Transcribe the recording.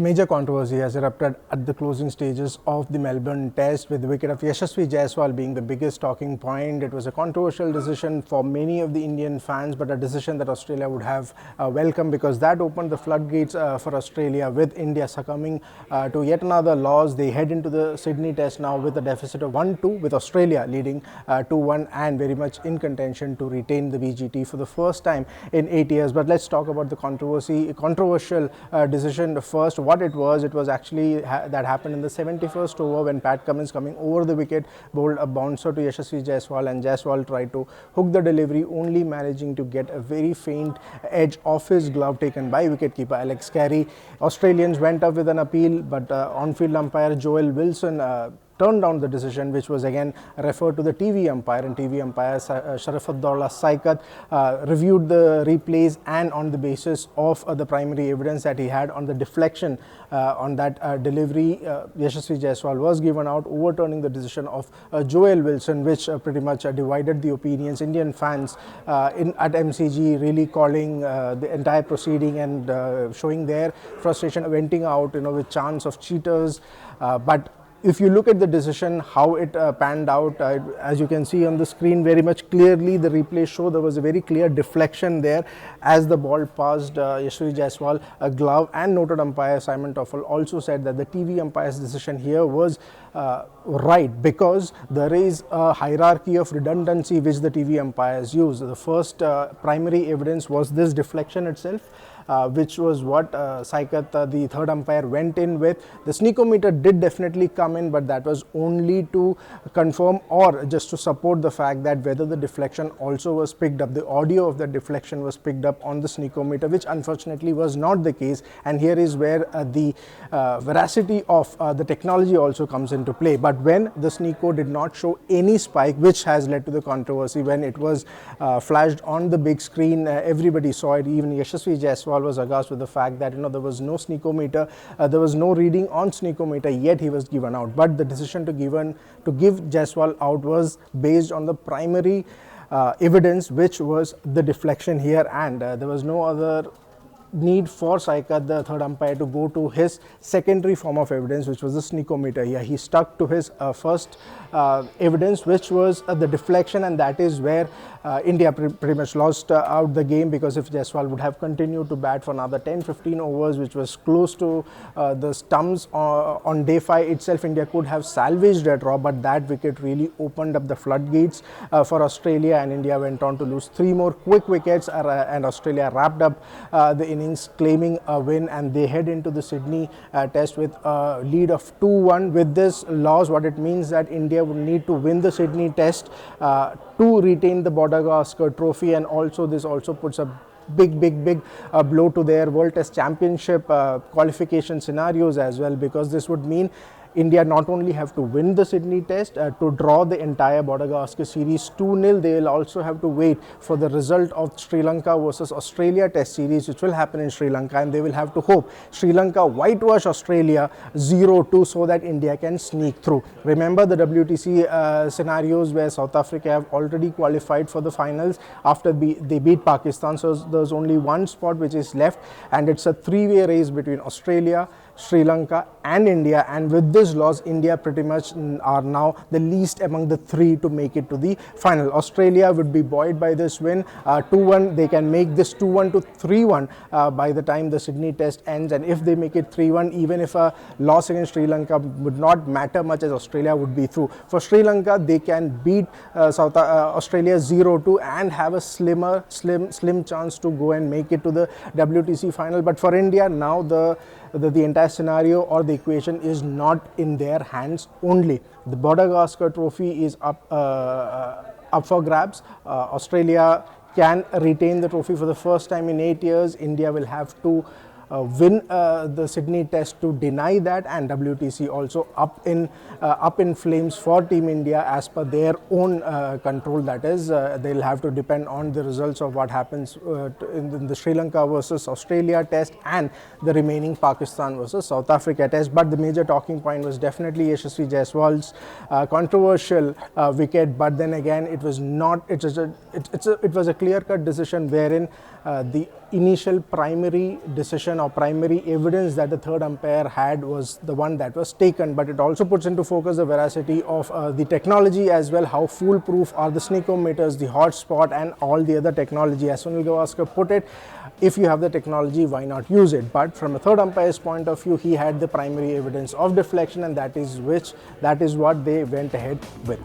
major controversy has erupted at the closing stages of the Melbourne Test, with the wicket of Yashasvi Jaiswal being the biggest talking point. It was a controversial decision for many of the Indian fans, but a decision that Australia would have welcomed, because that opened the floodgates for Australia. With India succumbing to yet another loss, they head into the Sydney Test now with a deficit of 1-2, with Australia leading 2-1 and very much in contention to retain the VGT for the first time in 8 years. But let's talk about the controversial decision first. What it was actually that happened in the 71st over, when Pat Cummins, coming over the wicket, bowled a bouncer to Yashasvi Jaiswal, and Jaiswal tried to hook the delivery, only managing to get a very faint edge of his glove taken by wicketkeeper Alex Carey. Australians went up with an appeal, but on-field umpire Joel Wilson turned down the decision, which was again referred to the TV umpire, and TV umpire Sharfuuddoula reviewed the replays, and on the basis of the primary evidence that he had on the deflection on that delivery, Yashasvi Jaiswal was given out, overturning the decision of Joel Wilson, which pretty much divided the opinions. Indian fans at MCG really calling the entire proceeding and showing their frustration, venting out with chants of cheaters, but if you look at the decision, how it panned out, as you can see on the screen very much clearly, the replay show there was a very clear deflection there as the ball passed Yashasvi Jaiswal a glove, and noted umpire Simon Toffel also said that the TV umpire's decision here was right, because there is a hierarchy of redundancy which the TV umpires use. The first primary evidence was this deflection itself, which was what Saikat, the third umpire, went in with. The Snicko meter did definitely come in, but that was only to confirm or just to support the fact that whether the deflection also was picked up. The audio of the deflection was picked up on the Snicko meter, which unfortunately was not the case, and here is where the veracity of the technology also comes into play. But when the Snicko did not show any spike, which has led to the controversy, when it was flashed on the big screen, everybody saw it. Even Yashasvi Jaiswal was aghast with the fact that there was no Snicko meter, there was no reading on Snicko meter, yet he was given out. But the decision to give Jaiswal out was based on the primary evidence, which was the deflection here, and there was no other need for Saikat, the third umpire, to go to his secondary form of evidence, which was the Snicko meter. Here he stuck to his first evidence, which was the deflection, and that is where India pretty much lost out the game, because if Jaiswal would have continued to bat for another 10-15 overs, which was close to the stumps on day 5 itself, India could have salvaged a draw, but that wicket really opened up the floodgates for Australia, and India went on to lose 3 more quick wickets, and Australia wrapped up the innings claiming a win, and they head into the Sydney Test with a lead of 2-1. With this loss, what it means that India would need to win the Sydney Test to retain the Gavaskar trophy, and also this also puts a big blow to their World Test Championship qualification scenarios as well, because this would mean India not only have to win the Sydney Test to draw the entire Gavaskar series 2-0, they will also have to wait for the result of Sri Lanka versus Australia Test series, which will happen in Sri Lanka, and they will have to hope Sri Lanka whitewash Australia 0-2 so that India can sneak through. Remember the WTC scenarios where South Africa have already qualified for the finals after they beat Pakistan, so there's only one spot which is left, and it's a 3-way race between Australia, Sri Lanka and India, and with this loss, India pretty much are now the least among the 3 to make it to the final. Australia would be buoyed by this win, 2-1. They can make this 2-1 to 3-1 by the time the Sydney Test ends, and if they make it 3-1, even if a loss against Sri Lanka would not matter much, as Australia would be through. For Sri Lanka, they can beat Australia 0-2 and have a slim chance to go and make it to the WTC final. But for India, now the entire scenario or the equation is not in their hands only. The Gavaskar trophy is up for grabs. Australia can retain the trophy for the first time in 8 years. India will have to win the Sydney Test to deny that, and WTC also up in flames for Team India as per their own control. That is, they'll have to depend on the results of what happens in the Sri Lanka versus Australia Test and the remaining Pakistan versus South Africa Test. But the major talking point was definitely Yashasvi Jaiswal's controversial wicket. But then again, it was not. It was a clear-cut decision wherein the initial primary decision or primary evidence that the third umpire had was the one that was taken, but it also puts into focus the veracity of the technology as well, how foolproof are the Snicko meters, the hotspot and all the other technology. As Sunil Gavaskar put it, if you have the technology, why not use it? But from a third umpire's point of view, he had the primary evidence of deflection, and that is what they went ahead with.